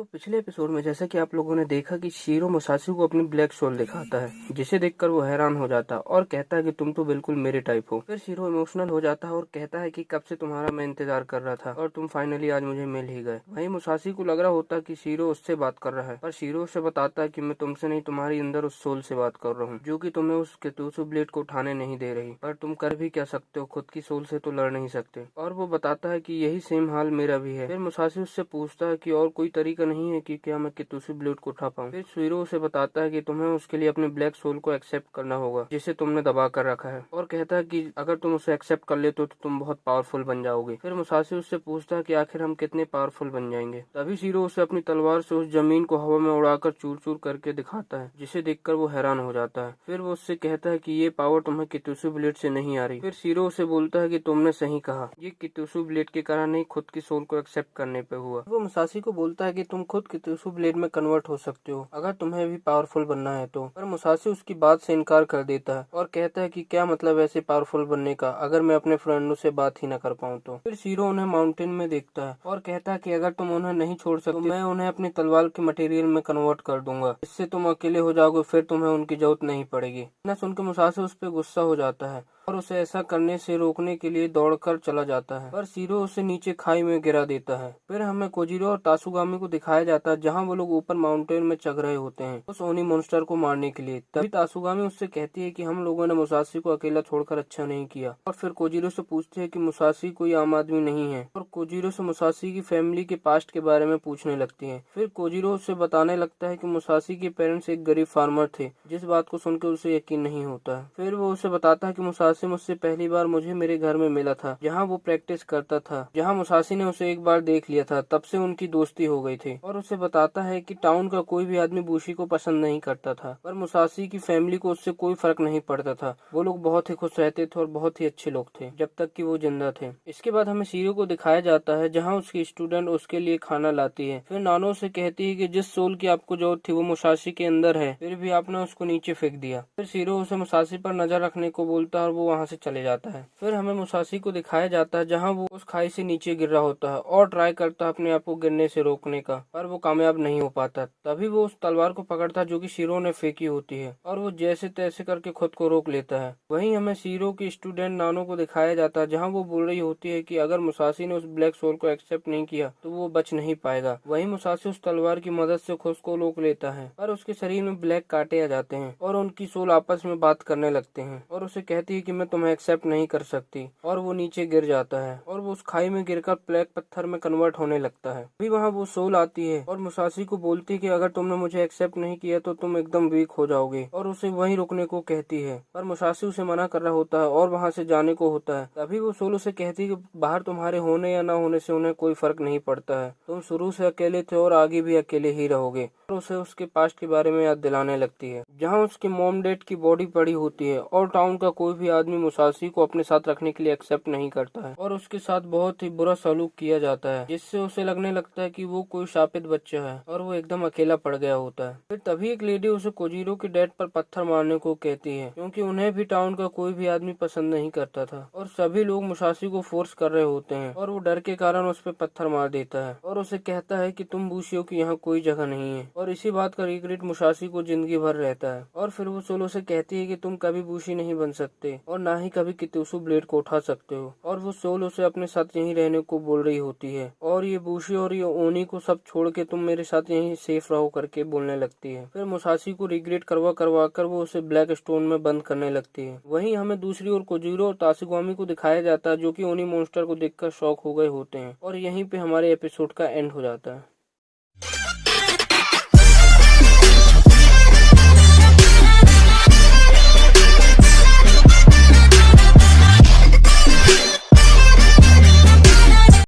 तो पिछले एपिसोड में जैसा कि आप लोगों ने देखा कि शीरो मुसाशी को अपनी ब्लैक सोल दिखाता है, जिसे देखकर वो हैरान हो जाता है और कहता है कि तुम तो बिल्कुल मेरे टाइप हो। फिर शीरो इमोशनल हो जाता है और कहता है कि कब से तुम्हारा मैं इंतजार कर रहा था और तुम फाइनली आज मुझे मिल ही गए। वहीं मुसाशी को लग रहा होता है कि शीरो उससे बात कर रहा है, पर शीरो उसे बताता है कि मैं तुमसे नहीं, तुम्हारी अंदर उस सोल से बात कर रहा हूँ जो कि तुम्हें उस कितुसु ब्लेड को उठाने नहीं दे रही। पर तुम कर भी क्या सकते हो, खुद की सोल से तो लड़ नहीं सकते। और वो बताता है कि यही सेम हाल मेरा भी है। फिर मुसाशी उससे पूछता है कि और कोई तरीका नहीं है कि क्या मैं कितुसु ब्लेड को उठा पाऊँ। फिर शीरो उसे बताता है कि तुम्हें उसके लिए अपने ब्लैक सोल को एक्सेप्ट करना होगा जिसे तुमने दबा कर रखा है, और कहता है कि अगर तुम उसे एक्सेप्ट कर लेते हो तो तुम बहुत पावरफुल बन जाओगे। फिर मुसाशी उससे पूछता है कि आखिर हम कितने पावरफुल बन जाएंगे। तभी शीरो उसे अपनी तलवार से उस जमीन को हवा में उड़ाकर चूर चूर करके दिखाता है, जिसे देखकर वो हैरान हो जाता है। फिर वो उससे कहता है कि ये पावर तुम्हें कितुसु ब्लेड से नहीं आ रही। फिर शीरो उसे बोलता है कि तुमने सही कहा, ये कितुसु ब्लेड के कारण नहीं, खुद की सोल को एक्सेप्ट करने पे हुआ। वो मुसाशी को बोलता है कि तुम खुद कितुसु ब्लेड में कन्वर्ट हो सकते हो अगर तुम्हें भी पावरफुल बनना है तो। पर मुसाशी उसकी बात से इनकार कर देता है और कहता है कि क्या मतलब ऐसे पावरफुल बनने का अगर मैं अपने फ्रेंडों से बात ही न कर पाऊँ तो। फिर शीरो उन्हें माउंटेन में देखता है और कहता है कि अगर तुम उन्हें नहीं छोड़ सकते तो मैं उन्हें अपनी तलवार के मटेरियल में कन्वर्ट कर दूंगा, इससे तुम अकेले हो जाओगे, फिर तुम्हें उनकी जरूरत नहीं पड़ेगी। न सुनकर मुसाशी उस पर गुस्सा हो जाता है और उसे ऐसा करने से रोकने के लिए दौड़कर चला जाता है, पर शीरो उसे नीचे खाई में गिरा देता है। फिर हमें कोजिरो और तासुगामी को दिखाया जाता है जहां वो लोग ऊपर माउंटेन में चढ़ रहे होते हैं उस ओनी मॉन्स्टर को मारने के लिए। तभी तासुगामी उससे कहती है कि हम लोगों ने मुसाशी को अकेला छोड़कर अच्छा नहीं किया। और फिर कोजिरो से पूछती है कि मुसाशी कोई आम आदमी नहीं है, और कोजिरो से मुसाशी की फैमिली के पास्ट के बारे में पूछने लगती है। फिर कोजिरो उसे बताने लगता है कि मुसाशी के पेरेंट्स एक गरीब फार्मर थे, जिस बात को सुनकर उसे यकीन नहीं होता है। फिर वो उसे बताता है कि मुसाशी मुझसे पहली बार मुझे मेरे घर में मिला था जहाँ वो प्रैक्टिस करता था, जहाँ मुसाशी ने उसे एक बार देख लिया था, तब से उनकी दोस्ती हो गई थी। और उसे बताता है कि टाउन का कोई भी आदमी बुशी को पसंद नहीं करता था, पर मुसाशी की फैमिली को उससे कोई फर्क नहीं पड़ता था। वो लोग बहुत ही खुश रहते थे और बहुत ही अच्छे लोग थे जब तक कि वो जिंदा थे। इसके बाद हमें शीरो को दिखाया जाता है जहाँ उसकी स्टूडेंट उसके लिए खाना लाती है। फिर नानो से कहती है कि जिस सोल की आपको जरूरत थी वो मुसाशी के अंदर है, फिर भी आपने उसको नीचे फेंक दिया। फिर शीरो उसे मुसाशी पर नजर रखने को बोलता है और वो वहाँ से चले जाता है। फिर हमें मुसाशी को दिखाया जाता है जहाँ वो उस खाई से नीचे गिर रहा होता है और ट्राई करता है अपने आप को गिरने से रोकने का, पर वो कामयाब नहीं हो पाता। तभी वो उस तलवार को पकड़ता है जो कि शीरो ने फेंकी होती है, और वो जैसे तैसे करके खुद को रोक लेता है। वहीं हमें शीरो की स्टूडेंट नानो को दिखाया जाता है जहाँ वो बोल रही होती है कि अगर मुसाशी ने उस ब्लैक सोल को एक्सेप्ट नहीं किया तो वो बच नहीं पाएगा। वहीं मुसाशी उस तलवार की मदद से खुद को रोक लेता है, पर उसके शरीर में ब्लैक कांटे आ जाते हैं और उनकी सोल आपस में बात करने लगते हैं और उसे कहती है कि मैं तुम्हें एक्सेप्ट नहीं कर सकती, और वो नीचे गिर जाता है और वो उस खाई में गिरकर ब्लैक पत्थर में कन्वर्ट होने लगता है। अभी वहाँ वो सोल आती है और मुसाशी को बोलती है कि अगर तुमने मुझे एक्सेप्ट नहीं किया तो तुम एकदम वीक हो जाओगे, और उसे वहीं रुकने को कहती है। पर मुसाशी उसे मना कर रहा होता है और वहाँ से जाने को होता है। तभी वो सोल उसे कहती है कि बाहर तुम्हारे होने या ना होने से उन्हें कोई फर्क नहीं पड़ता है, तुम शुरू से अकेले थे और आगे भी अकेले ही रहोगे। और उसे उसके पास्ट के बारे में याद दिलाने लगती है जहाँ उसके मॉम डैड की बॉडी पड़ी होती है, और टाउन का कोई भी आदमी मुसाशी को अपने साथ रखने के लिए एक्सेप्ट नहीं करता है और उसके साथ बहुत ही बुरा सलूक किया जाता है, जिससे उसे लगने लगता है कि वो कोई शापित बच्चा है और वो एकदम अकेला पड़ गया होता है। फिर तभी एक लेडी उसे कोजिरो के डैड पर पत्थर मारने को कहती है, क्योंकि उन्हें भी टाउन का कोई भी आदमी पसंद नहीं करता था और सभी लोग मुसाशी को फोर्स कर रहे होते हैं, और वो डर के कारण उस पर पत्थर मार देता है और उसे कहता है कि तुम बूशियो की यहाँ कोई जगह नहीं है। और इसी बात का रिग्रेट मुसाशी को जिंदगी भर रहता है। और फिर वो सोलो से कहती है कि तुम कभी बूशी नहीं बन सकते और ना ही कभी कितुसु ब्लेड को उठा सकते हो, और वो सोलो से अपने साथ यहीं रहने को बोल रही होती है, और ये बूशी और ये ओनी को सब छोड़ के तुम मेरे साथ यहीं सेफ रहो करके बोलने लगती है। फिर मुसाशी को रिग्रेट करवा करवा कर वो उसे ब्लैक स्टोन में बंद करने लगती है। वहीं हमें दूसरी ओर कोजिरो और तासुगामी को दिखाया जाता है जो कि ओनी मॉन्स्टर को देखकर शॉक हो गए होते हैं, और यहीं पे हमारे एपिसोड का एंड हो जाता है।